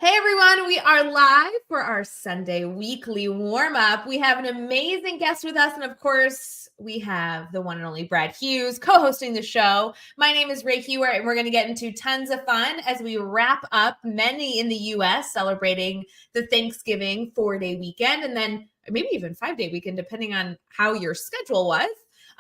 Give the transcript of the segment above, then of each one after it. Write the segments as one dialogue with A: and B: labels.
A: Hey everyone, we are live for our Sunday weekly warm-up. We have an amazing guest with us, and of course, we have the one and only Brad Hughes co-hosting the show. My name is Ray Hewert, and we're going to get into tons of fun as we wrap up many in the U.S. celebrating the Thanksgiving 4-day weekend, and then maybe even 5-day weekend, depending on how your schedule was.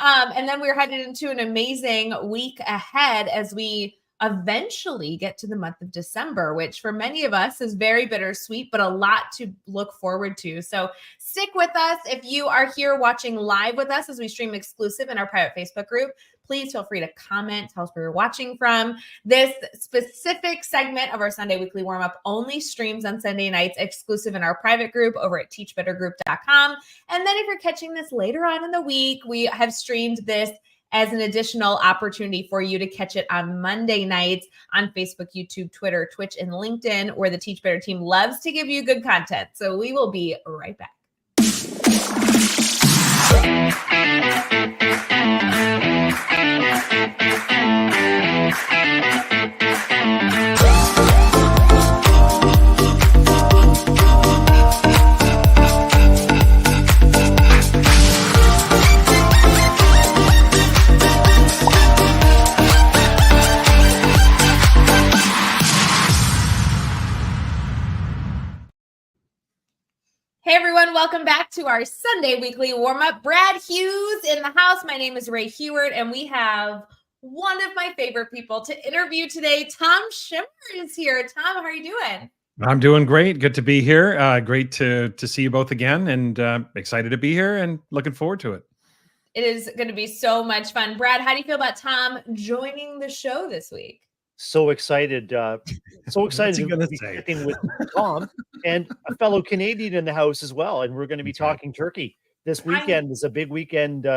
A: And then we're headed into an amazing week ahead as we eventually get to the month of December, which for many of us is very bittersweet, but a lot to look forward to. So stick with us. If you are here watching live with us as we stream exclusive in our private Facebook group, please feel free to comment, tell us where you're watching from. This specific segment of our Sunday weekly warm-up only streams on Sunday nights, exclusive in our private group over at teachbettergroup.com. And then if you're catching this later on in the week, we have streamed this as an additional opportunity for you to catch it on Monday nights on Facebook, YouTube, Twitter, Twitch, and LinkedIn, where the Teach Better team loves to give you good content. So we will be right back. Hey everyone, welcome back to our Sunday weekly warm-up. Brad Hughes in the house. My name is Ray Hewert, and we have one of my favorite people to interview today. Tom Schimmer is here. Tom, how are you doing?
B: I'm doing great. Good to be here. Great to see you both again, and excited to be here and looking forward to it.
A: It is going to be so much fun. Brad, how do you feel about Tom joining the show this week?
C: So excited to be connecting with Tom and a fellow Canadian in the house as well. And we're going to be talking turkey. This weekend is a big weekend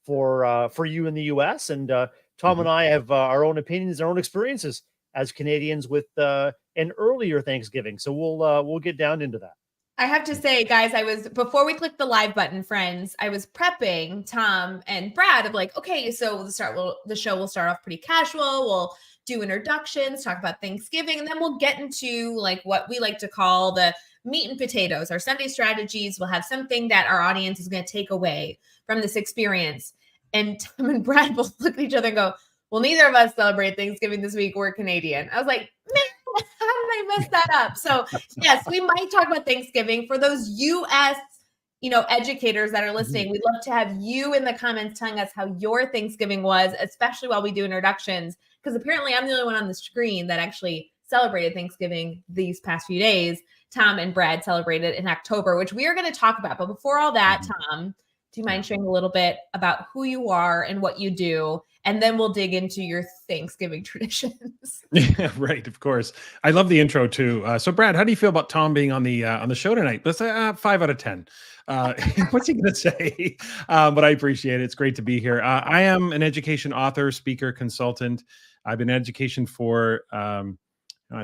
C: for you in the US. And Tom and I have our own opinions, our own experiences as Canadians with an earlier Thanksgiving. So we'll get down into that.
A: I have to say, guys, before we clicked the live button, friends, I was prepping Tom and Brad of like, okay, so the show will start off pretty casual. We'll do introductions, talk about Thanksgiving, and then we'll get into like what we like to call the meat and potatoes, our Sunday strategies. We'll have something that our audience is going to take away from this experience. And Tom and Brad both look at each other and go, well, neither of us celebrate Thanksgiving this week. We're Canadian. I was like, man, how did I mess that up? So yes, we might talk about Thanksgiving. For those U.S. educators that are listening, we'd love to have you in the comments telling us how your Thanksgiving was, especially while we do introductions, because apparently I'm the only one on the screen that actually celebrated Thanksgiving these past few days. Tom and Brad celebrated in October, which we are going to talk about. But before all that, Tom, do you mind sharing a little bit about who you are and what you do? And then we'll dig into your Thanksgiving traditions.
B: Yeah, right. Of course. I love the intro too. So Brad, how do you feel about Tom being on the show tonight? Let's say 5 out of 10. What's he going to say? But I appreciate it. It's great to be here. I am an education author, speaker, consultant. I've been in education for, I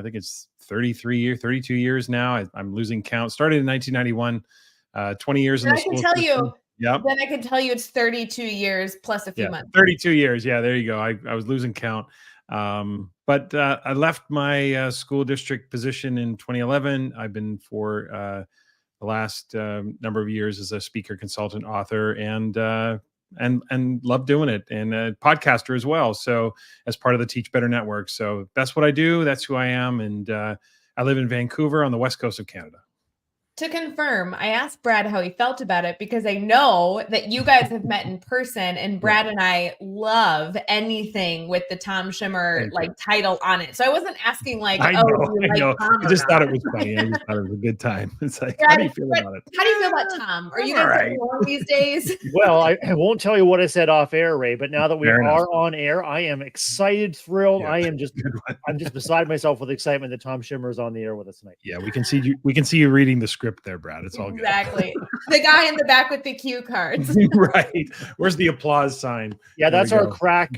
B: think it's 32 years now. I'm losing count. Started in 1991, 20 years in the school system.
A: Then I can tell you it's 32 years plus a few months.
B: 32 years. Yeah, there you go. I was losing count. But I left my school district position in 2011. I've been for the last number of years as a speaker, consultant, author, and love doing it, and a podcaster as well. So as part of the Teach Better Network. So that's what I do. That's who I am. And I live in Vancouver on the west coast of Canada.
A: To confirm, I asked Brad how he felt about it because I know that you guys have met in person, and Brad and I love anything with the Tom Schimmer title on it. So I wasn't asking
B: I know. I just thought it was funny. I just thought it was a good time. It's like, Brad, how do you feel about it?
A: How do you feel about Tom? Are you guys getting along these days?
C: Well, I won't tell you what I said off air, Ray, but now that we are on air, I am excited, thrilled. Yeah, I'm just beside myself with excitement that Tom Schimmer is on the air with us tonight.
B: Yeah, we can see you. We can see you reading the script there, Brad. It's all good.
A: Exactly. The guy in the back with the cue cards.
B: Right. Where's the applause sign?
C: Yeah, that's our crack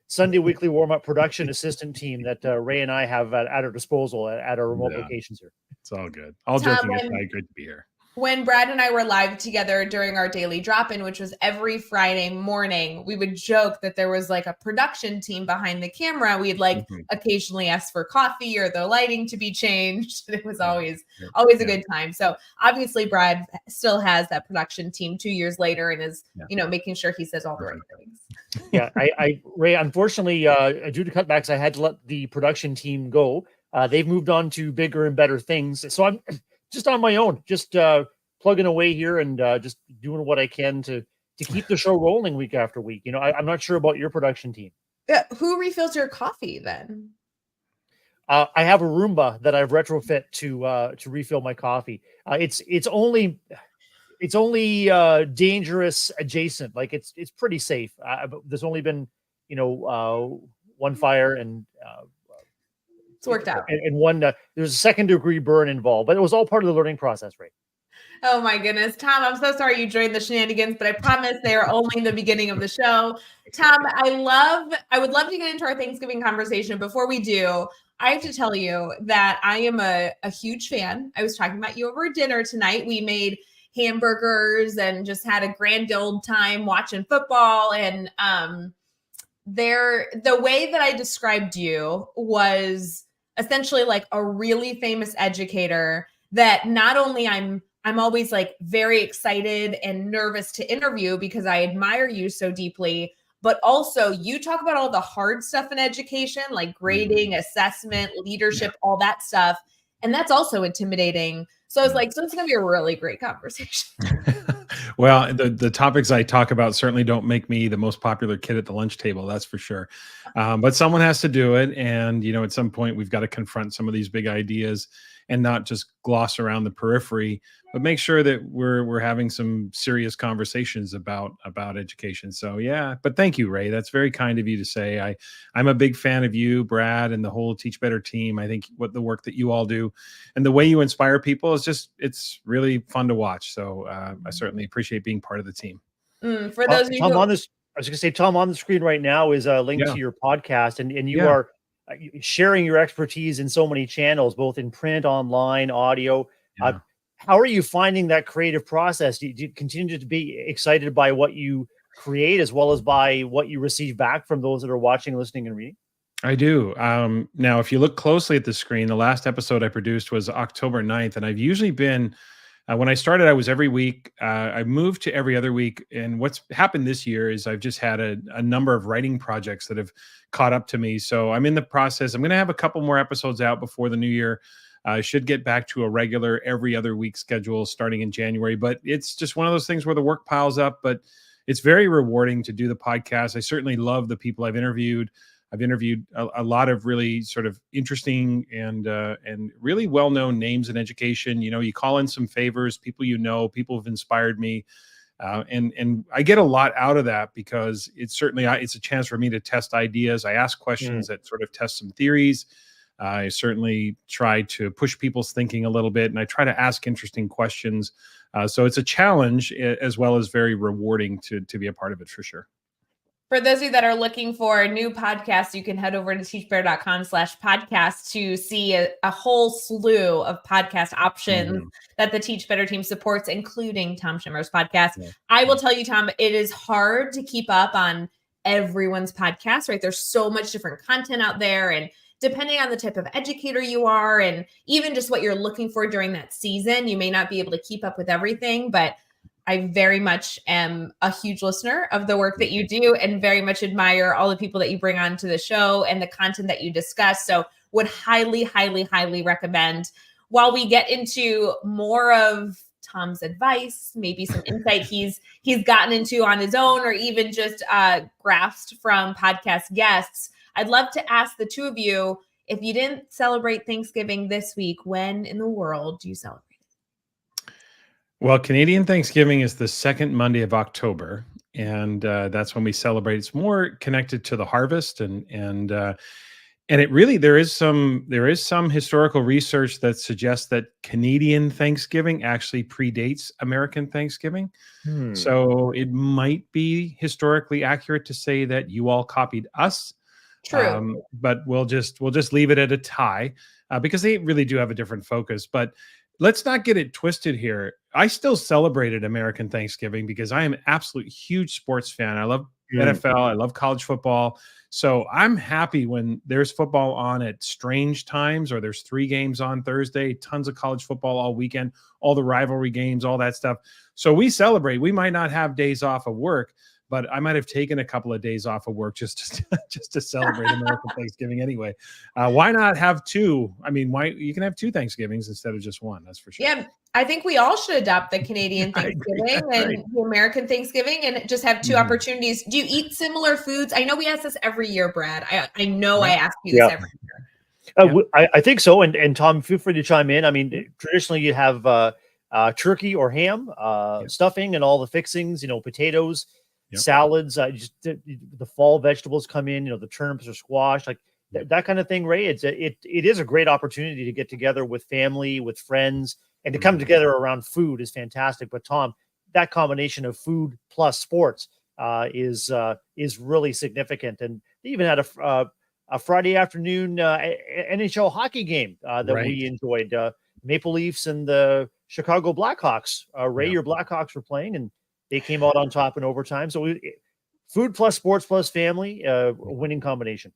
C: Sunday weekly warm-up production assistant team that Ray and I have at our disposal at our remote locations here.
B: It's all good. All joking aside, good to be here.
A: when Brad and I were live together during our daily drop-in, which was every Friday morning, we would joke that there was like a production team behind the camera. We'd like occasionally ask for coffee or the lighting to be changed. It was always a good time. So obviously Brad still has that production team 2 years later and is, making sure he says all the right things.
C: Yeah, Ray, unfortunately, due to cutbacks, I had to let the production team go. They've moved on to bigger and better things. So I'm just on my own, just plugging away here and just doing what I can to keep the show rolling week after week. I'm not sure about your production team.
A: Yeah, who refills your coffee then?
C: I have a Roomba that I've retrofit to refill my coffee. It's only dangerous adjacent. Like it's pretty safe. But there's only been one fire and
A: it's worked out.
C: And one there's a second degree burn involved, but it was all part of the learning process, right?
A: Oh my goodness, Tom! I'm so sorry you joined the shenanigans, but I promise they are only the beginning of the show. Tom, I would love to get into our Thanksgiving conversation. Before we do, I have to tell you that I am a huge fan. I was talking about you over dinner tonight. We made hamburgers and just had a grand old time watching football. And the way that I described you was essentially like a really famous educator that not only I'm always like very excited and nervous to interview because I admire you so deeply, but also you talk about all the hard stuff in education, like grading, assessment, leadership, all that stuff. And that's also intimidating. So I was like, so it's going to be a really great conversation.
B: Well, the topics I talk about certainly don't make me the most popular kid at the lunch table. That's for sure. But someone has to do it. And, at some point we've got to confront some of these big ideas and not just gloss around the periphery, but make sure that we're having some serious conversations about education. So yeah, but thank you, Ray. That's very kind of you to say. I'm a big fan of you, Brad, and the whole Teach Better team. I think the work that you all do and the way you inspire people it's really fun to watch. So I certainly appreciate being part of the team.
A: For those of you
C: Tom, I was going to say, Tom, on the screen right now is a link to your podcast, and you are sharing your expertise in so many channels, both in print, online, audio. How are you finding that creative process? Do you continue to be excited by what you create as well as by what you receive back from those that are watching, listening, and reading?
B: I do. Now, if you look closely at the screen, the last episode I produced was October 9th, and I've usually been when I started, I was every week. I moved to every other week. And what's happened this year is I've just had a number of writing projects that have caught up to me. So I'm in the process. I'm going to have a couple more episodes out before the new year. I should get back to a regular every other week schedule starting in January. But it's just one of those things where the work piles up. But it's very rewarding to do the podcast. I certainly love the people I've interviewed. I've interviewed a lot of really sort of interesting and really well-known names in education. You call in some favors, people people have inspired me, and I get a lot out of that because it's a chance for me to test ideas. I ask questions that sort of test some theories. I certainly try to push people's thinking a little bit, and I try to ask interesting questions. So it's a challenge as well as very rewarding to be a part of it for sure.
A: For those of you that are looking for a new podcast, you can head over to teachbetter.com/podcast to see a whole slew of podcast options that the Teach Better team supports, including Tom Schimmer's podcast. Yeah. I will tell you, Tom, it is hard to keep up on everyone's podcast, right? There's so much different content out there, and depending on the type of educator you are, and even just what you're looking for during that season, you may not be able to keep up with everything, but I very much am a huge listener of the work that you do and very much admire all the people that you bring onto the show and the content that you discuss. So would highly, highly, highly recommend. While we get into more of Tom's advice, maybe some insight he's gotten into on his own, or even just grasped from podcast guests, I'd love to ask the two of you, if you didn't celebrate Thanksgiving this week, when in the world do you celebrate?
B: Well, Canadian Thanksgiving is the second Monday of October, and that's when we celebrate. It's more connected to the harvest, and it really there is some historical research that suggests that Canadian Thanksgiving actually predates American Thanksgiving. So it might be historically accurate to say that you all copied us.
A: True,
B: but we'll just leave it at a tie because they really do have a different focus. But let's not get it twisted here. I still celebrated American Thanksgiving because I am an absolute huge sports fan. I love NFL. I love college football. So I'm happy when there's football on at strange times, or there's 3 games on Thursday, tons of college football all weekend, all the rivalry games, all that stuff. So we celebrate. We might not have days off of work, but I might have taken a couple of days off of work just to celebrate American Thanksgiving anyway. Why not have 2? I mean, why you can have 2 Thanksgivings instead of just 1? That's for sure.
A: Yeah, I think we all should adopt the Canadian Thanksgiving and the American Thanksgiving and just have 2 opportunities. Do you eat similar foods? I know we ask this every year, Brad. I know I ask you this every year.
C: I think so. And Tom, feel free to chime in. I mean, traditionally you have turkey or ham, stuffing and all the fixings, potatoes, salads, just the fall vegetables come in, the turnips or squash, like that kind of thing, Ray. It is a great opportunity to get together with family, with friends, and to come together around food is fantastic. But Tom, that combination of food plus sports is really significant. And they even had a Friday afternoon NHL hockey game that we enjoyed. Maple Leafs and the Chicago Blackhawks. Ray, your Blackhawks were playing, and they came out on top in overtime. So food plus sports plus family, a winning combination.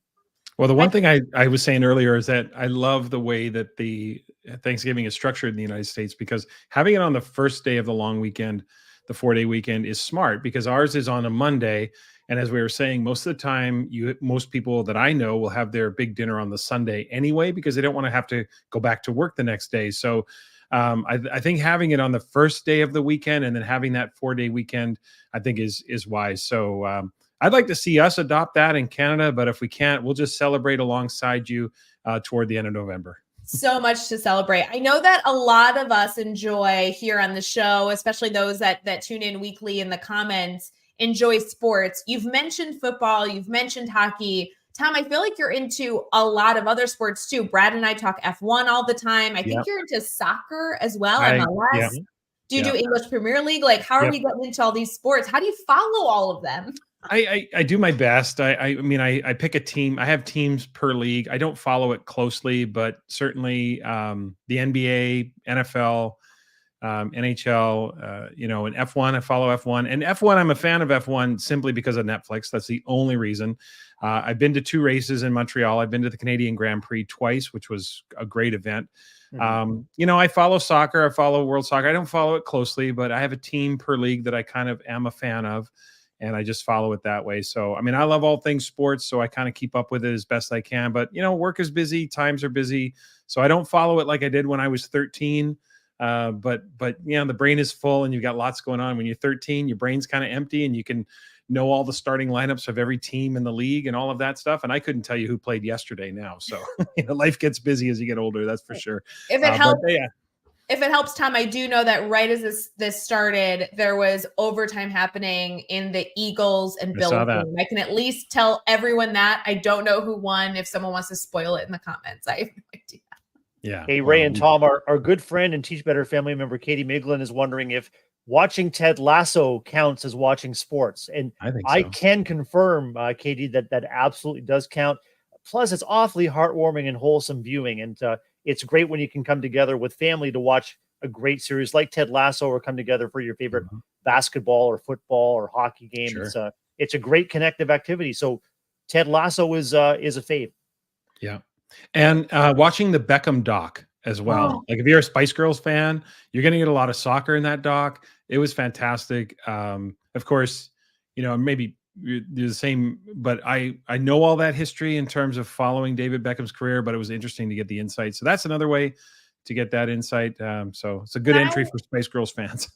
B: Well, the one thing I was saying earlier is that I love the way that the Thanksgiving is structured in the United States, because having it on the first day of the long weekend, the 4-day weekend, is smart, because ours is on a Monday. And as we were saying, most of the time, most people that I know will have their big dinner on the Sunday anyway, because they don't want to have to go back to work the next day. So I think having it on the first day of the weekend and then having that 4-day weekend, I think is wise. So I'd like to see us adopt that in Canada, but if we can't, we'll just celebrate alongside you toward the end of November.
A: So much to celebrate. I know that a lot of us enjoy here on the show, especially those that tune in weekly in the comments, enjoy sports. You've mentioned football, you've mentioned hockey. Tom, I feel like you're into a lot of other sports too. Brad and I talk F1 all the time. I think you're into soccer as well, MLS. Do you do English Premier League? Like, how are we getting into all these sports? How do you follow all of them?
B: I do my best. I mean, I pick a team. I have teams per league. I don't follow it closely, but certainly the NBA, NFL, NHL, and F1, I follow F1. And F1, I'm a fan of F1 simply because of Netflix. That's the only reason. I've been to 2 races in Montreal. I've been to the Canadian Grand Prix twice, which was a great event. I follow soccer. I follow World Soccer. I don't follow it closely, but I have a team per league that I kind of am a fan of, and I just follow it that way. So, I mean, I love all things sports, so I kind of keep up with it as best I can. But, work is busy, times are busy, so I don't follow it like I did when I was 13. But the brain is full and you've got lots going on. When you're 13, your brain's kind of empty, and you can know all the starting lineups of every team in the league and all of that stuff. And I couldn't tell you who played yesterday now. So life gets busy as you get older. That's for sure.
A: If it helps, Tom, I do know that right as this started, there was overtime happening in the Eagles and Bills game. I can at least tell everyone that. I don't know who won. If someone wants to spoil it in the comments, I have no idea.
B: Yeah.
C: Hey, Ray and Tom, our good friend and Teach Better family member, Katie Miglin, is wondering if watching Ted Lasso counts as watching sports. And I can confirm, Katie, that absolutely does count. Plus, it's awfully heartwarming and wholesome viewing. And it's great when you can come together with family to watch a great series like Ted Lasso, or come together for your favorite basketball or football or hockey game. Sure. It's a great connective activity. So Ted Lasso is a fave.
B: Yeah. And watching the Beckham doc as well. Like, if you're a Spice Girls fan, you're going to get a lot of soccer in that doc. It was fantastic. Of course, maybe you're the same, but I know all that history in terms of following David Beckham's career, but it was interesting to get the insight. So that's another way to get that insight. So it's a good entry for Spice Girls fans.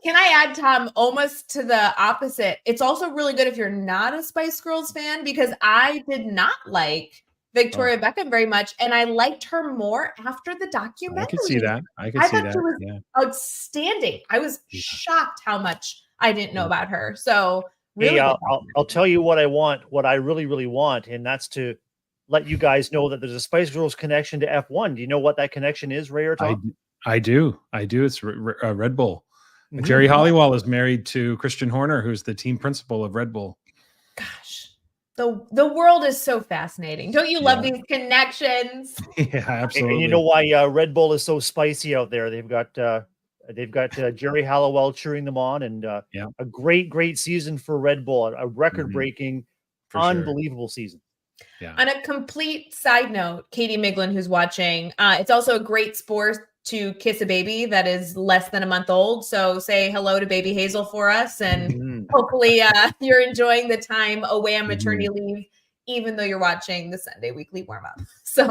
A: Can I add, Tom, almost to the opposite? It's also really good if you're not a Spice Girls fan, because I did not like Victoria Beckham very much, and I liked her more after the documentary.
B: I could see that. I thought
A: she was outstanding. I was shocked how much I didn't know about her. So really,
C: hey, I'll tell you what I want, what I really, really want, and that's to let you guys know that there's a Spice Girls connection to F1. Do you know what that connection is, Ray or Tom?
B: I do. It's Red Bull. Jerry Halliwell is married to Christian Horner, who's the team principal of Red Bull.
A: Gosh. The world is so fascinating. Don't you love these connections?
B: Yeah, absolutely.
C: And you know why Red Bull is so spicy out there? They've got Jerry Halliwell cheering them on, and a great season for Red Bull, a record-breaking, unbelievable season.
A: Yeah. On a complete side note, Katie Miglin, who's watching, it's also a great sport to kiss a baby that is less than a month old. So say hello to baby Hazel for us, and hopefully you're enjoying the time away on maternity leave, even though you're watching the Sunday Weekly warm-up. So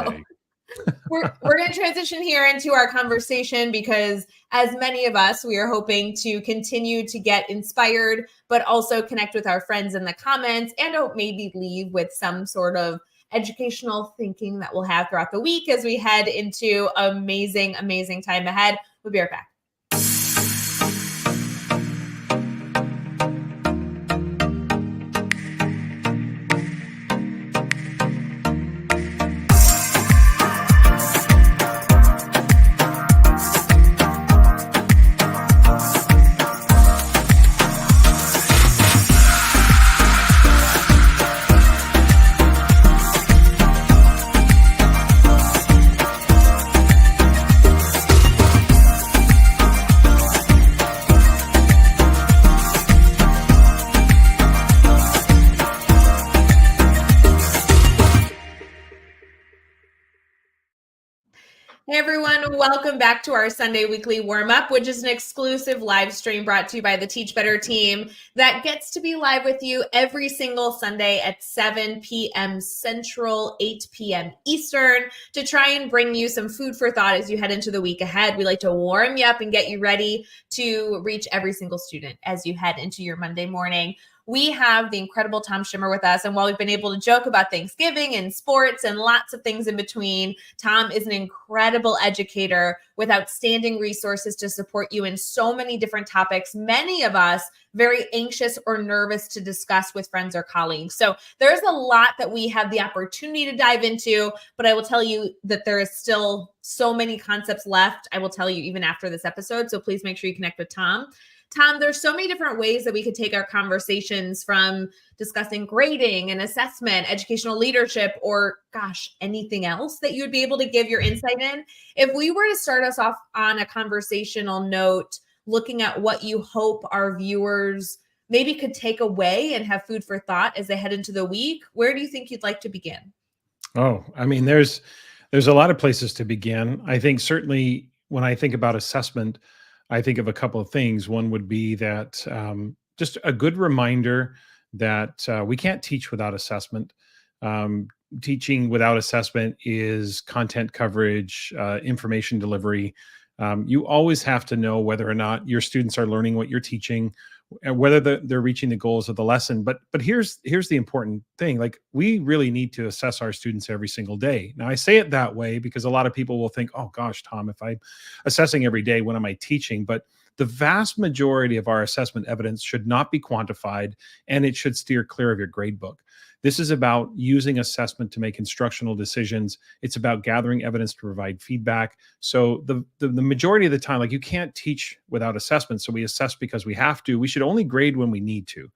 A: we're going to transition here into our conversation, because as many of us, we are hoping to continue to get inspired, but also connect with our friends in the comments, and maybe leave with some sort of educational thinking that we'll have throughout the week as we head into amazing time ahead. We'll be right back. Hey everyone, welcome back to our Sunday Weekly Warm-Up, which is an exclusive live stream brought to you by the Teach Better team that gets to be live with you every single Sunday at 7 p.m. Central, 8 p.m. Eastern, to try and bring you some food for thought as you head into the week ahead. We like to warm you up and get you ready to reach every single student as you head into your Monday morning. We have the incredible Tom Schimmer with us. And while we've been able to joke about Thanksgiving and sports and lots of things in between, Tom is an incredible educator with outstanding resources to support you in so many different topics. Many of us very anxious or nervous to discuss with friends or colleagues. So there's a lot that we have the opportunity to dive into, but I will tell you that there is still so many concepts left. I will tell you even after this episode. So please make sure you connect with Tom. Tom, there's so many different ways that we could take our conversations, from discussing grading and assessment, educational leadership, or anything else that you would be able to give your insight in. If we were to start us off on a conversational note, looking at what you hope our viewers maybe could take away and have food for thought as they head into the week, where do you think you'd like to begin?
B: Oh, I mean, there's a lot of places to begin. I think certainly when I think about assessment, I think of a couple of things. One would be that just a good reminder that we can't teach without assessment. Teaching without assessment is content coverage, information delivery. You always have to know whether or not your students are learning what you're teaching, and whether they're reaching the goals of the lesson. But here's the important thing. Like, we really need to assess our students every single day. Now, I say it that way because a lot of people will think, oh gosh, Tom, if I'm assessing every day, when am I teaching? But the vast majority of our assessment evidence should not be quantified, and it should steer clear of your grade book. This is about using assessment to make instructional decisions. It's about gathering evidence to provide feedback. So the majority of the time, like, you can't teach without assessment. So we assess because we have to. We should only grade when we need to.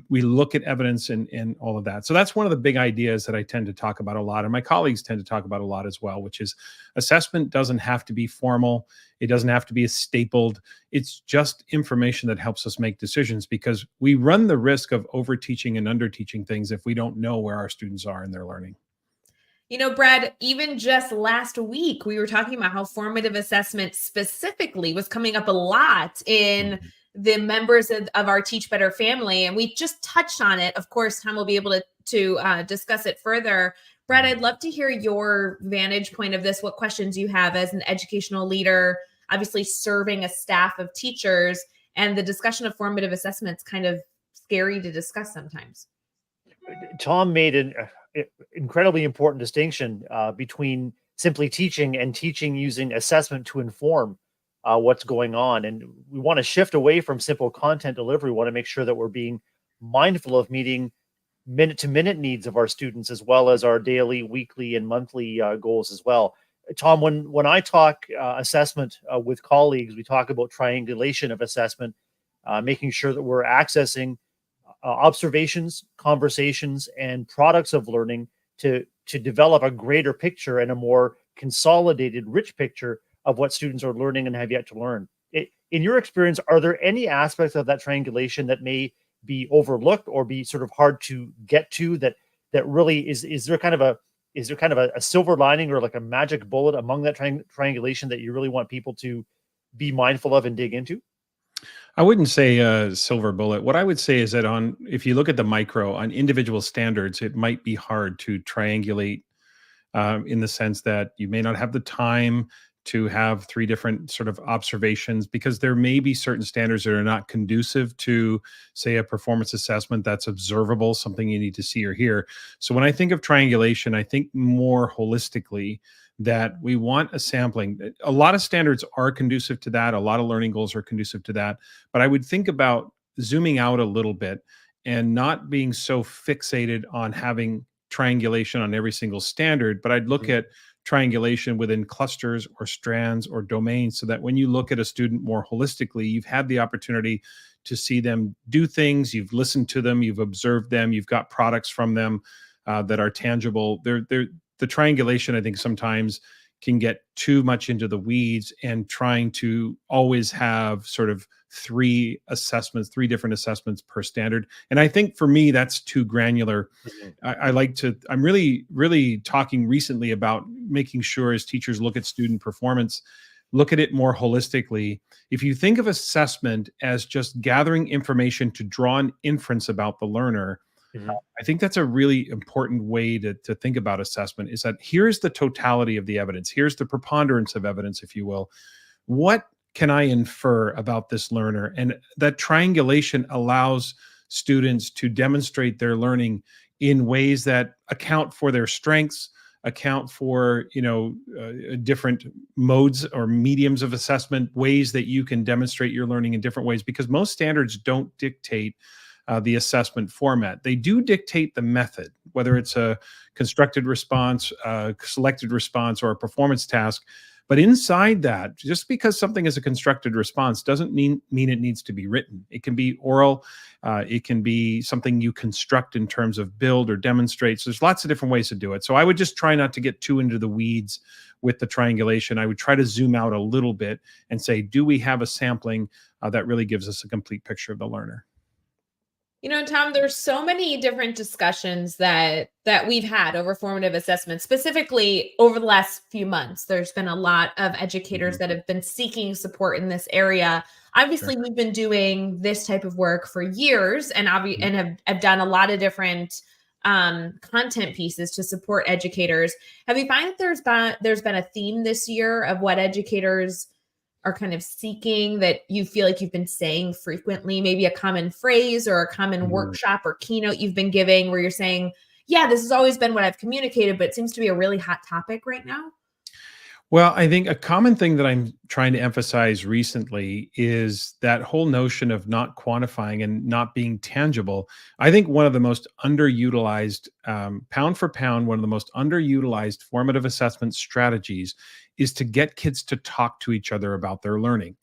B: We look at evidence and all of that. So that's one of the big ideas that I tend to talk about a lot, and my colleagues tend to talk about a lot as well, which is assessment doesn't have to be formal. It doesn't have to be stapled. It's just information that helps us make decisions, because we run the risk of over-teaching and under-teaching things if we don't know where our students are in their learning.
A: You know, Brad, even just last week, we were talking about how formative assessment specifically was coming up a lot in the members of our Teach Better family. And we just touched on it. Of course, Tom will be able to discuss it further. Brad, I'd love to hear your vantage point of this. What questions you have as an educational leader, obviously serving a staff of teachers, and the discussion of formative assessment's kind of scary to discuss sometimes.
C: Tom made an incredibly important distinction between simply teaching and teaching using assessment to inform what's going on. And we want to shift away from simple content delivery. We want to make sure that we're being mindful of meeting minute-to-minute needs of our students, as well as our daily, weekly, and monthly goals as well. Tom, when I talk assessment with colleagues, we talk about triangulation of assessment, making sure that we're accessing observations, conversations, and products of learning to develop a greater picture and a more consolidated, rich picture of what students are learning and have yet to learn. In your experience, are there any aspects of that triangulation that may be overlooked or be sort of hard to get to, that really is there kind of a silver lining or like a magic bullet among that triangulation that you really want people to be mindful of and dig into?
B: I wouldn't say a silver bullet. What I would say is that if you look at the micro on individual standards, it might be hard to triangulate in the sense that you may not have the time to have 3 different sort of observations, because there may be certain standards that are not conducive to, say, a performance assessment that's observable, something you need to see or hear. So when I think of triangulation, I think more holistically that we want a sampling. A lot of standards are conducive to that. A lot of learning goals are conducive to that. But I would think about zooming out a little bit and not being so fixated on having triangulation on every single standard, but I'd look at triangulation within clusters or strands or domains, so that when you look at a student more holistically, you've had the opportunity to see them do things, you've listened to them, you've observed them, you've got products from them that are tangible. The triangulation, I think, sometimes can get too much into the weeds and trying to always have sort of 3 different assessments per standard. And I think for me, that's too granular. I'm really, really talking recently about making sure as teachers look at student performance, look at it more holistically. If you think of assessment as just gathering information to draw an inference about the learner, I think that's a really important way to think about assessment, is that here's the totality of the evidence. Here's the preponderance of evidence, if you will. What can I infer about this learner? And that triangulation allows students to demonstrate their learning in ways that account for their strengths, account for, different modes or mediums of assessment, ways that you can demonstrate your learning in different ways, because most standards don't dictate the assessment format. They do dictate the method, whether it's a constructed response, selected response, or a performance task. But inside that, just because something is a constructed response doesn't mean it needs to be written. It can be oral. It can be something you construct in terms of build or demonstrate. So there's lots of different ways to do it. So I would just try not to get too into the weeds with the triangulation. I would try to zoom out a little bit and say, do we have a sampling that really gives us a complete picture of the learner?
A: Tom, there's so many different discussions that we've had over formative assessment, specifically over the last few months. There's been a lot of educators that have been seeking support in this area. Obviously, we've been doing this type of work for years and have done a lot of different content pieces to support educators. Have you found that there's been a theme this year of what educators are kind of seeking, that you feel like you've been saying frequently, maybe a common phrase or a common workshop or keynote you've been giving where you're saying, yeah, this has always been what I've communicated, but it seems to be a really hot topic right now?
B: Well, I think a common thing that I'm trying to emphasize recently is that whole notion of not quantifying and not being tangible. I think one of the most underutilized, pound for pound, one of the most underutilized formative assessment strategies is to get kids to talk to each other about their learning.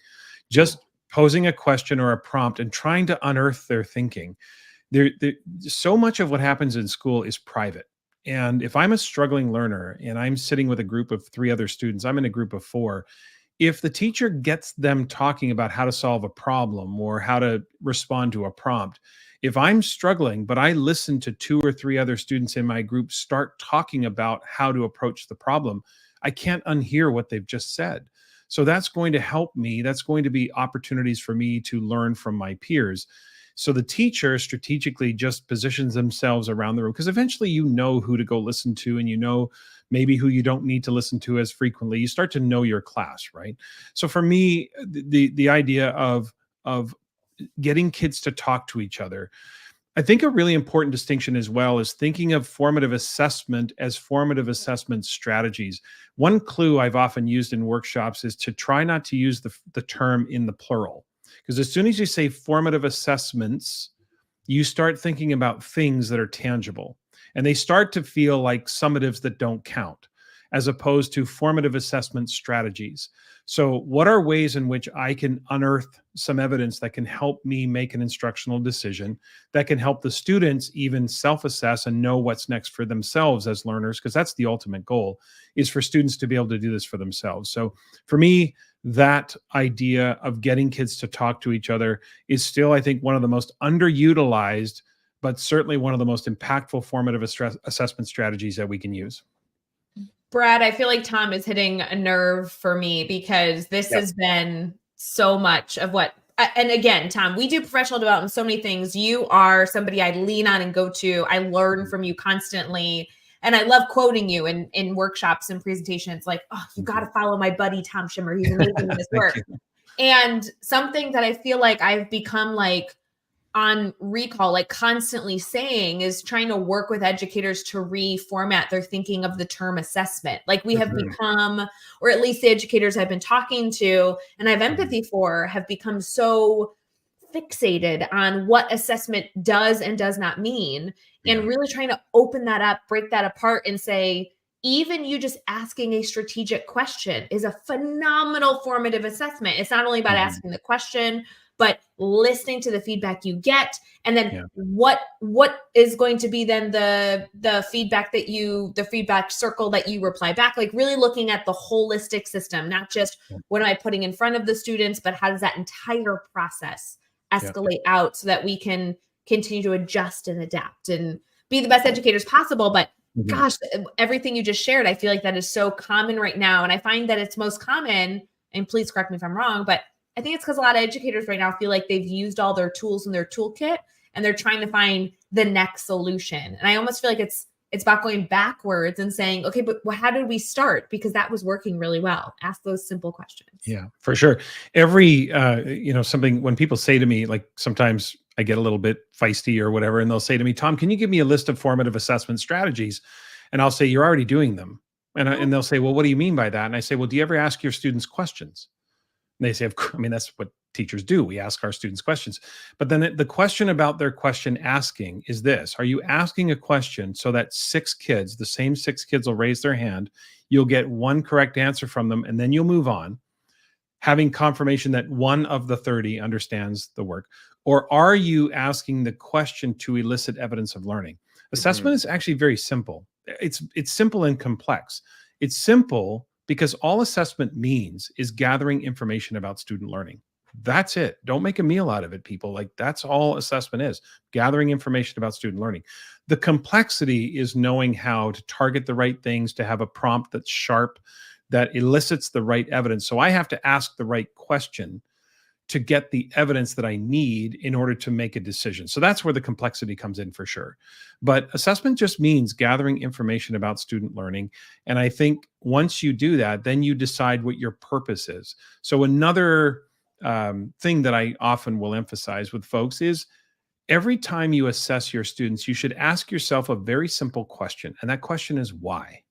B: Just posing a question or a prompt and trying to unearth their thinking. So much of what happens in school is private. And if I'm a struggling learner and I'm sitting with a group of 3 other students, I'm in a group of 4. If the teacher gets them talking about how to solve a problem or how to respond to a prompt, if I'm struggling, but I listen to 2 or 3 other students in my group start talking about how to approach the problem, I can't unhear what they've just said. So that's going to help me. That's going to be opportunities for me to learn from my peers. So the teacher strategically just positions themselves around the room, because eventually you know who to go listen to, and you know maybe who you don't need to listen to as frequently. You start to know your class, right? So for me, the idea of getting kids to talk to each other, I think a really important distinction as well is thinking of formative assessment as formative assessment strategies. One clue I've often used in workshops is to try not to use the term in the plural. Because as soon as you say formative assessments, you start thinking about things that are tangible, and they start to feel like summatives that don't count. as opposed to formative assessment strategies. So what are ways in which I can unearth some evidence that can help me make an instructional decision, that can help the students even self-assess and know what's next for themselves as learners? Because that's the ultimate goal, is for students to be able to do this for themselves. So for me, that idea of getting kids to talk to each other is still, I think, one of the most underutilized, but certainly one of the most impactful formative assessment strategies that we can use.
A: Brad, I feel like Tom is hitting a nerve for me, because this has been so much of what, and again, Tom, we do professional development, so many things. You are somebody I lean on and go to. I learn from you constantly. And I love quoting you in workshops and presentations, like, oh, you got to follow my buddy, Tom Schimmer. He's amazing in his work. And something that I feel like I've become like on recall, like constantly saying, is trying to work with educators to reformat their thinking of the term assessment. Like we have become, or at least the educators I've been talking to and I have empathy for, have become so fixated on what assessment does and does not mean, and really trying to open that up, break that apart, and say, even you just asking a strategic question is a phenomenal formative assessment. It's not only about asking the question, but listening to the feedback you get, and then what is going to be then the feedback that the feedback circle that you reply back, like really looking at the holistic system, not just what am I putting in front of the students, but how does that entire process escalate out so that we can continue to adjust and adapt and be the best educators possible. But gosh, everything you just shared, I feel like that is so common right now. And I find that it's most common, and please correct me if I'm wrong, but I think it's because a lot of educators right now feel like they've used all their tools in their toolkit and they're trying to find the next solution. And I almost feel like it's about going backwards and saying, okay, but how did we start? Because that was working really well. Ask those simple questions.
B: Yeah, for sure. Every, something, when people say to me, like sometimes I get a little bit feisty or whatever, and they'll say to me, Tom, can you give me a list of formative assessment strategies? And I'll say, you're already doing them. And they'll say, well, what do you mean by that? And I say, well, do you ever ask your students questions? And they say, of course, I mean, that's what teachers do. We ask our students questions. But then the question about their question asking is this: are you asking a question so that the same six kids will raise their hand, you'll get one correct answer from them, and then you'll move on, having confirmation that one of the 30 understands the work? Or are you asking the question to elicit evidence of learning? Assessment is actually very simple. It's simple and complex. It's simple because all assessment means is gathering information about student learning. That's it. Don't make a meal out of it, people. Like, that's all assessment is: gathering information about student learning. The complexity is knowing how to target the right things, to have a prompt that's sharp, that elicits the right evidence. So I have to ask the right question to get the evidence that I need in order to make a decision. So that's where the complexity comes in, for sure. But assessment just means gathering information about student learning. And I think once you do that, then you decide what your purpose is. So another thing that I often will emphasize with folks is, every time you assess your students, you should ask yourself a very simple question. And that question is why?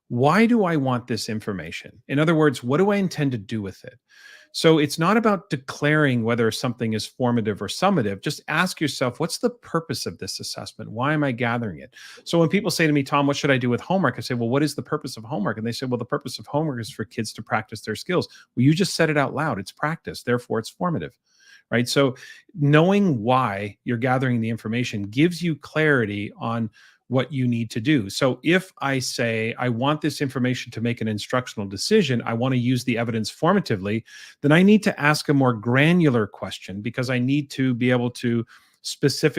B: Why do I want this information? In other words, what do I intend to do with it? So it's not about declaring whether something is formative or summative. Just ask yourself, what's the purpose of this assessment? Why am I gathering it? So when people say to me, Tom, what should I do with homework? I say, well, what is the purpose of homework? And they say, well, the purpose of homework is for kids to practice their skills. Well, you just said it out loud. It's practice. Therefore, it's formative, right? So knowing why you're gathering the information gives you clarity on what you need to do. So if I say, I want this information to make an instructional decision, I want to use the evidence formatively, then I need to ask a more granular question, because I need to be able to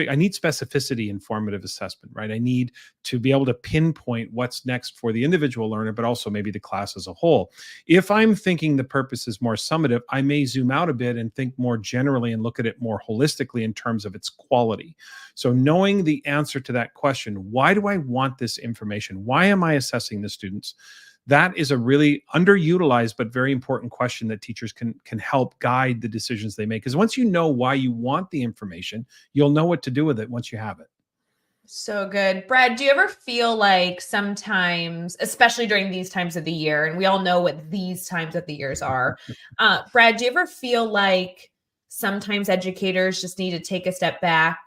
B: I need specificity in formative assessment, right? I need to be able to pinpoint what's next for the individual learner, but also maybe the class as a whole. If I'm thinking the purpose is more summative, I may zoom out a bit and think more generally and look at it more holistically in terms of its quality. So knowing the answer to that question, why do I want this information? Why am I assessing the students? That is a really underutilized but very important question that teachers can help guide the decisions they make. Because once you know why you want the information, you'll know what to do with it once you have it.
A: So good. Brad, do you ever feel like sometimes, especially during these times of the year, and we all know what these times of the years are, Brad, do you ever feel like sometimes educators just need to take a step back,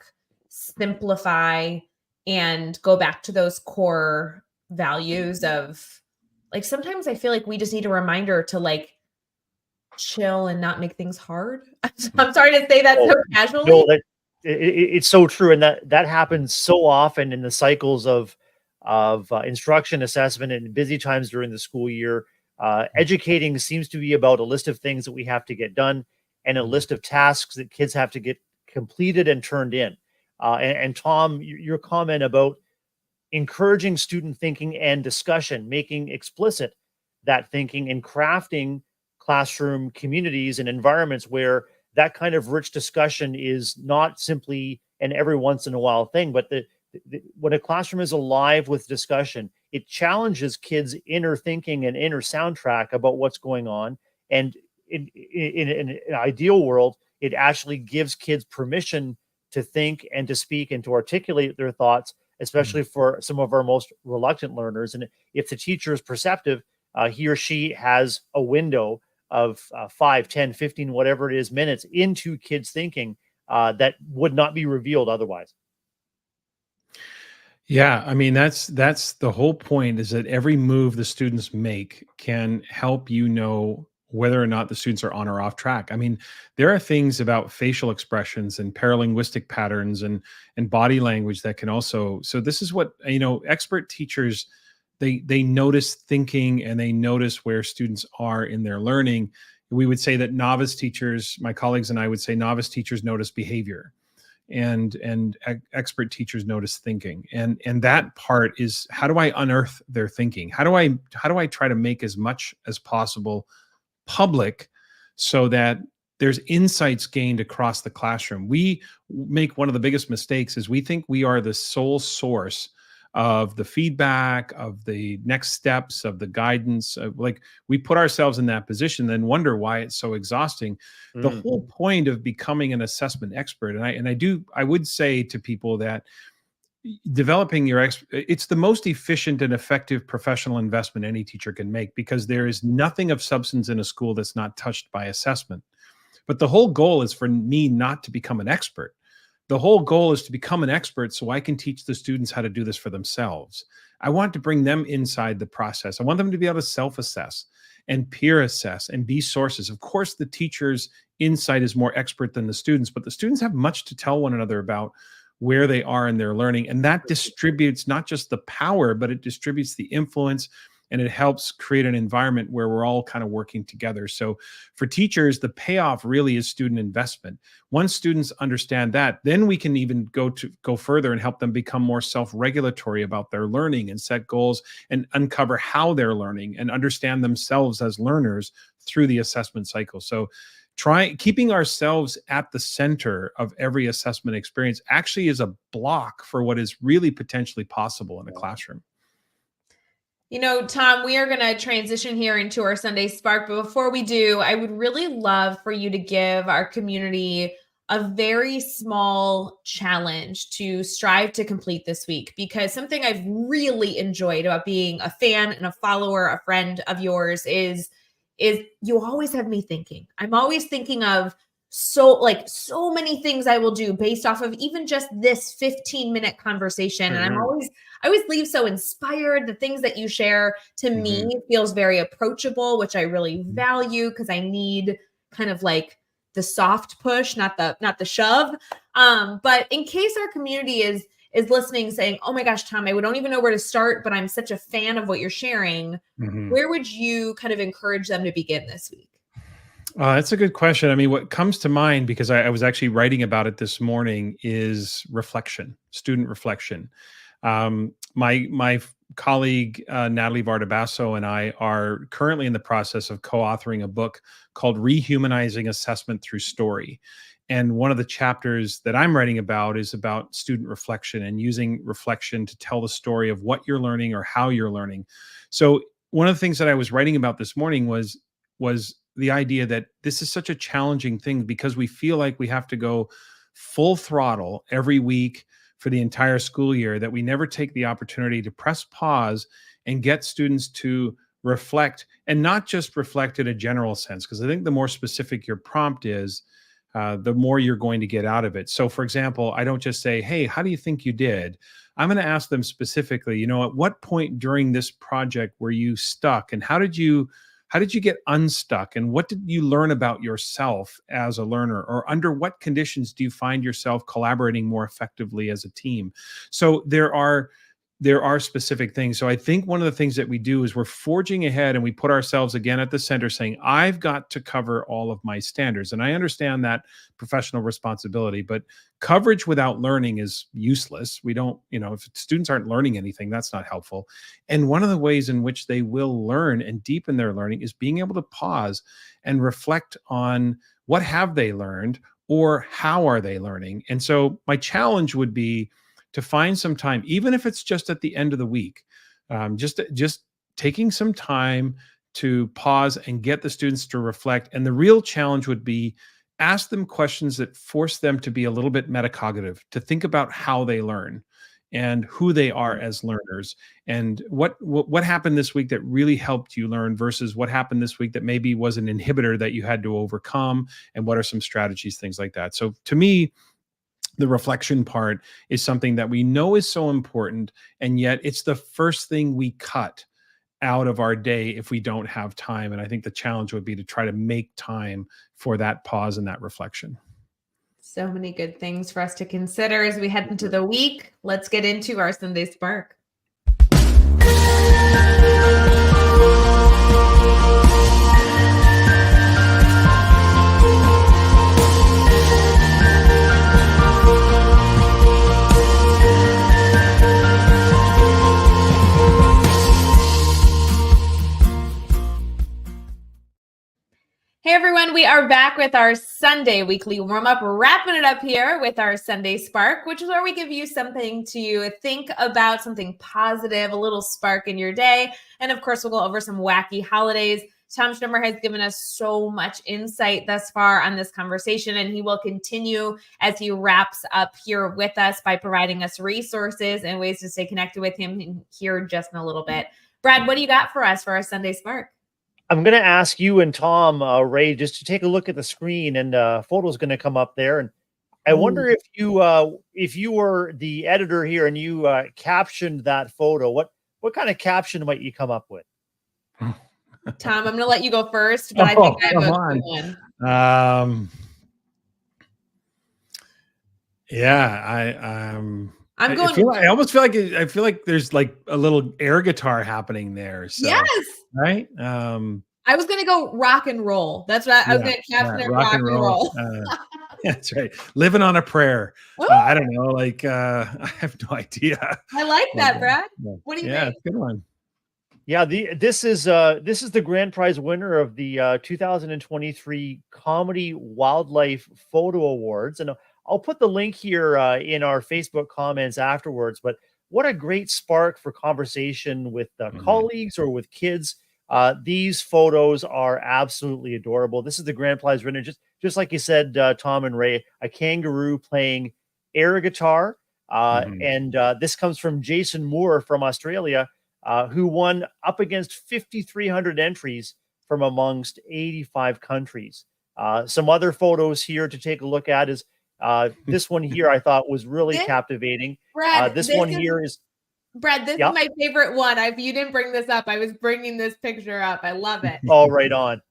A: simplify, and go back to those core values of like sometimes I feel like we just need a reminder to like chill and not make things hard. I'm sorry to say that so casually.
C: No, it's so true, and that happens so often in the cycles of instruction, assessment, and busy times during the school year. Educating seems to be about a list of things that we have to get done and a list of tasks that kids have to get completed and turned in. And Tom, your comment about encouraging student thinking and discussion, making explicit that thinking, and crafting classroom communities and environments where that kind of rich discussion is not simply an every once in a while thing, but when a classroom is alive with discussion, it challenges kids' inner thinking and inner soundtrack about what's going on. And in an ideal world, it actually gives kids permission to think and to speak and to articulate their thoughts, especially for some of our most reluctant learners. And if the teacher is perceptive, he or she has a window of 5, 10, 15, whatever it is, minutes into kids thinking that would not be revealed otherwise.
B: Yeah, I mean, that's the whole point, is that every move the students make can help you know whether or not the students are on or off track. I mean, there are things about facial expressions and paralinguistic patterns and body language that can also, so this is what, expert teachers, they notice thinking and they notice where students are in their learning. We would say that novice teachers, my colleagues and I would say novice teachers notice behavior, and expert teachers notice thinking. And that part is, how do I unearth their thinking? How do I try to make as much as possible public so that there's insights gained across the classroom? We make one of the biggest mistakes is we think we are the sole source of the feedback, of the next steps, of the guidance. Like, we put ourselves in that position, then wonder why it's so exhausting. The whole point of becoming an assessment expert, and I would say to people that developing it's the most efficient and effective professional investment any teacher can make, because there is nothing of substance in a school that's not touched by assessment. But the whole goal is for me not to become an expert. The whole goal is to become an expert so I can teach the students how to do this for themselves. I want to bring them inside the process. I want them to be able to self-assess and peer assess and be sources. Of course, the teacher's insight is more expert than the students, but the students have much to tell one another about where they are in their learning. And that distributes not just the power, but it distributes the influence, and it helps create an environment where we're all kind of working together. So for teachers, the payoff really is student investment. Once students understand that, then we can even go further and help them become more self-regulatory about their learning and set goals and uncover how they're learning and understand themselves as learners through the assessment cycle. So keeping ourselves at the center of every assessment experience actually is a block for what is really potentially possible in a classroom.
A: Tom, we are going to transition here into our Sunday Spark. But before we do, I would really love for you to give our community a very small challenge to strive to complete this week, because something I've really enjoyed about being a fan and a follower, a friend of yours is you always have me thinking. I'm always thinking of so many things I will do based off of even just this 15-minute conversation. And I always leave so inspired. The things that you share to me feels very approachable, which I really value, because I need kind of like the soft push, not the shove. But in case our community is listening saying, oh my gosh, Tom, I don't even know where to start, but I'm such a fan of what you're sharing. Where would you kind of encourage them to begin this week?
B: That's a good question. I mean, what comes to mind, because I was actually writing about it this morning, is reflection, student reflection. My colleague, Natalie Vardabasso, and I are currently in the process of co-authoring a book called Rehumanizing Assessment Through Story. And one of the chapters that I'm writing about is about student reflection and using reflection to tell the story of what you're learning or how you're learning. So one of the things that I was writing about this morning was the idea that this is such a challenging thing, because we feel like we have to go full throttle every week for the entire school year, that we never take the opportunity to press pause and get students to reflect, and not just reflect in a general sense. Because I think the more specific your prompt is, the more you're going to get out of it. So, for example, I don't just say, "Hey, how do you think you did?" I'm going to ask them specifically, at what point during this project were you stuck, and how did you get unstuck, and what did you learn about yourself as a learner, or under what conditions do you find yourself collaborating more effectively as a team? So there are specific things. So I think one of the things that we do is we're forging ahead, and we put ourselves again at the center, saying, I've got to cover all of my standards. And I understand that professional responsibility, but coverage without learning is useless. We don't, if students aren't learning anything, that's not helpful. And one of the ways in which they will learn and deepen their learning is being able to pause and reflect on what have they learned, or how are they learning. And so my challenge would be to find some time, even if it's just at the end of the week, just taking some time to pause and get the students to reflect. And the real challenge would be ask them questions that force them to be a little bit metacognitive, to think about how they learn and who they are as learners, and what happened this week that really helped you learn versus what happened this week that maybe was an inhibitor that you had to overcome, and what are some strategies, things like that. So to me, the reflection part is something that we know is so important, and yet it's the first thing we cut out of our day if we don't have time. And I think the challenge would be to try to make time for that pause and that reflection.
A: So many good things for us to consider as we head into the week. Let's get into our Sunday Spark. Hey everyone, we are back with our Sunday weekly warm-up, wrapping it up here with our Sunday Spark, which is where we give you something to think about, something positive, a little spark in your day. And of course, we'll go over some wacky holidays. Tom Schnemmer has given us so much insight thus far on this conversation, and he will continue as he wraps up here with us by providing us resources and ways to stay connected with him here just in a little bit. Brad, what do you got for us for our Sunday Spark?
C: I'm going to ask you and Tom, Ray, just to take a look at the screen, and photo is going to come up there. And I wonder if you were the editor here and you captioned that photo, what kind of caption might you come up with?
A: Tom, I'm going to let you go first, but I think I have a good one.
B: Yeah,
A: I'm going.
B: I almost feel like there's like a little air guitar happening there. So,
A: yes.
B: Right.
A: I was going to go rock and roll. That's what I was going to caption it. Rock and roll.
B: That's right. Living on a prayer. I don't know. Like, I have no idea.
A: I like that, Brad. What do you think?
B: Yeah, it's a good one.
C: Yeah, this is the grand prize winner of the 2023 Comedy Wildlife Photo Awards, and I'll put the link here in our Facebook comments afterwards. But what a great spark for conversation with colleagues or with kids. These photos are absolutely adorable. This is the grand prize winner, just like you said, Tom and Ray, a kangaroo playing air guitar. And this comes from Jason Moore from Australia, who won up against 5,300 entries from amongst 85 countries. Some other photos here to take a look at is this one here I thought was really captivating.
A: Brad,
C: this one here is
A: Brad, this is my favorite one. You didn't bring this up. I was bringing this picture up. I love it.
C: Oh, right on.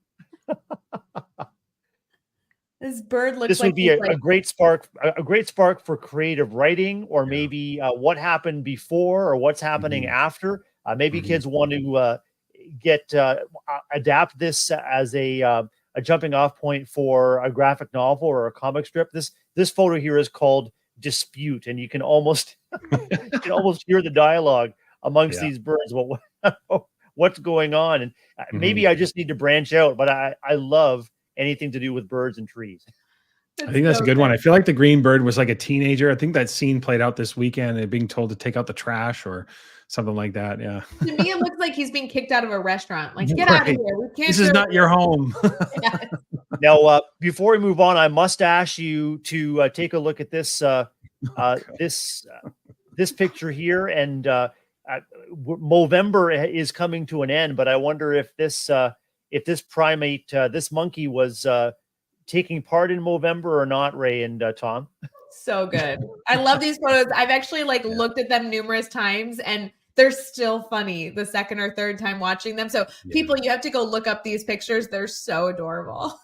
A: This bird looks
C: this
A: like
C: would be a great spark for creative writing, or maybe what happened before or what's happening after. Maybe kids want to adapt this as a jumping off point for a graphic novel or a comic strip. This photo here is called Dispute, and you can almost hear the dialogue amongst these birds. What's going on? And maybe I just need to branch out, but I love anything to do with birds and trees.
B: I think that's a good one. I feel like the green bird was like a teenager. I think that scene played out this weekend and being told to take out the trash or something like that. Yeah.
A: To me, it looks like he's being kicked out of a restaurant. Like, get out of here. We can't.
B: This is not your home.
C: Now, before we move on, I must ask you to take a look at this this picture here. And Movember is coming to an end, but I wonder if this primate, this monkey, was taking part in Movember or not, Ray and Tom?
A: So good. I love these photos. I've actually looked at them numerous times, and they're still funny the second or third time watching them. So people, you have to go look up these pictures. They're so adorable.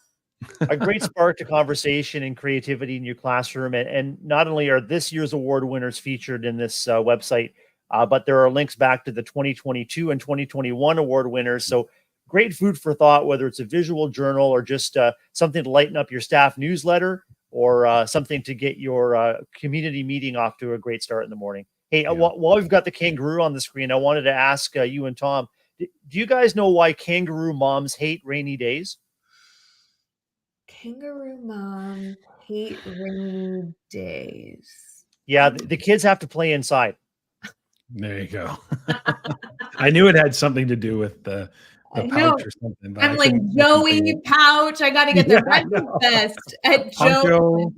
C: A great spark to conversation and creativity in your classroom. And not only are this year's award winners featured in this website, but there are links back to the 2022 and 2021 award winners. So great food for thought, whether it's a visual journal or just something to lighten up your staff newsletter, or something to get your community meeting off to a great start in the morning. Hey, while we've got the kangaroo on the screen, I wanted to ask you and Tom, do you guys know why kangaroo moms hate rainy days?
A: Kangaroo moms hate rainy days.
C: Yeah, the kids have to play inside.
B: There you go. I knew it had something to do with the pouch or something.
A: I'm like, Joey pouch. I got to get the breakfast at Joe.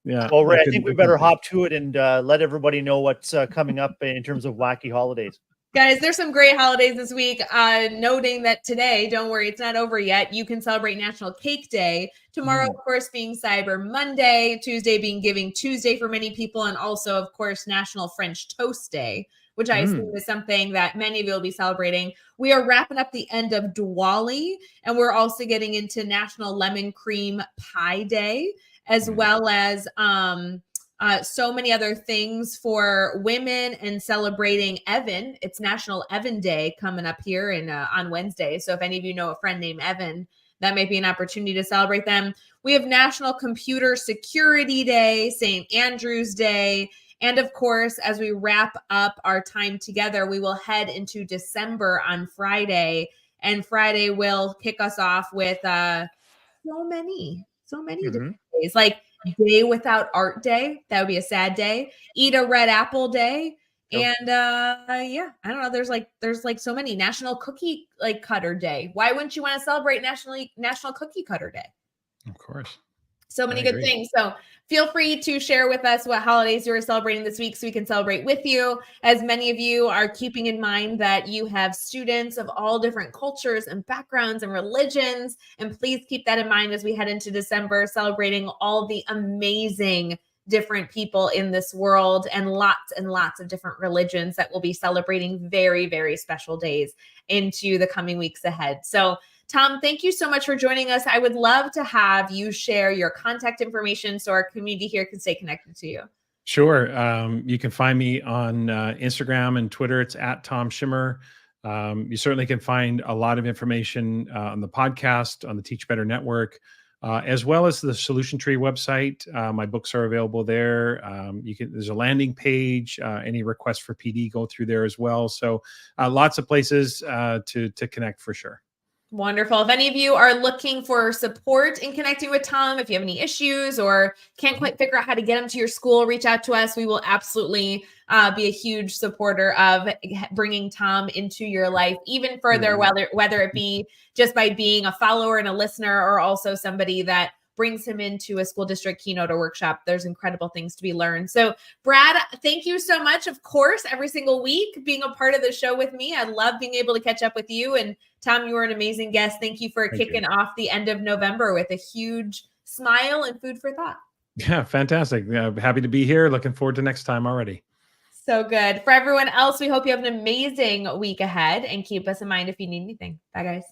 B: Yeah.
C: Well, Ray, I think we better hop to it and let everybody know what's coming up in terms of wacky holidays.
A: Guys, there's some great holidays this week. Noting that today, don't worry, it's not over yet. You can celebrate National Cake Day. Tomorrow, of course, being Cyber Monday. Tuesday being Giving Tuesday for many people. And also, of course, National French Toast Day, which I assume is something that many of you will be celebrating. We are wrapping up the end of Diwali, and we're also getting into National Lemon Cream Pie Day, as well as so many other things for women and celebrating Evan. It's National Evan Day coming up here on Wednesday. So if any of you know a friend named Evan, that might be an opportunity to celebrate them. We have National Computer Security Day, St. Andrew's Day. And of course, as we wrap up our time together, we will head into December on Friday. And Friday will kick us off with so many different days. Like Day Without Art Day. That would be a sad day. Eat a Red Apple Day. Yep. And I don't know. There's so many. National Cookie Cutter Day. Why wouldn't you want to celebrate National Cookie Cutter Day?
B: Of course.
A: So many good things. So feel free to share with us what holidays you are celebrating this week so we can celebrate with you. As many of you are keeping in mind that you have students of all different cultures and backgrounds and religions. And please keep that in mind as we head into December, celebrating all the amazing different people in this world and lots of different religions that will be celebrating very, very special days into the coming weeks ahead. So Tom, thank you so much for joining us. I would love to have you share your contact information so our community here can stay connected to you.
B: Sure. You can find me on Instagram and Twitter. It's at Tom Schimmer. You certainly can find a lot of information on the podcast, on the Teach Better Network, as well as the Solution Tree website. My books are available there. There's a landing page. Any requests for PD go through there as well. So lots of places to connect for sure.
A: Wonderful. If any of you are looking for support in connecting with Tom, if you have any issues or can't quite figure out how to get him to your school, reach out to us. We will absolutely be a huge supporter of bringing Tom into your life even further, whether it be just by being a follower and a listener or also somebody that brings him into a school district keynote or workshop. There's incredible things to be learned. So Brad, thank you so much. Of course, every single week being a part of the show with me. I love being able to catch up with you. And Tom, you were an amazing guest. Thank you for kicking off the end of November with a huge smile and food for thought.
B: Yeah, fantastic. Happy to be here. Looking forward to next time already.
A: So good. For everyone else, we hope you have an amazing week ahead and keep us in mind if you need anything. Bye, guys.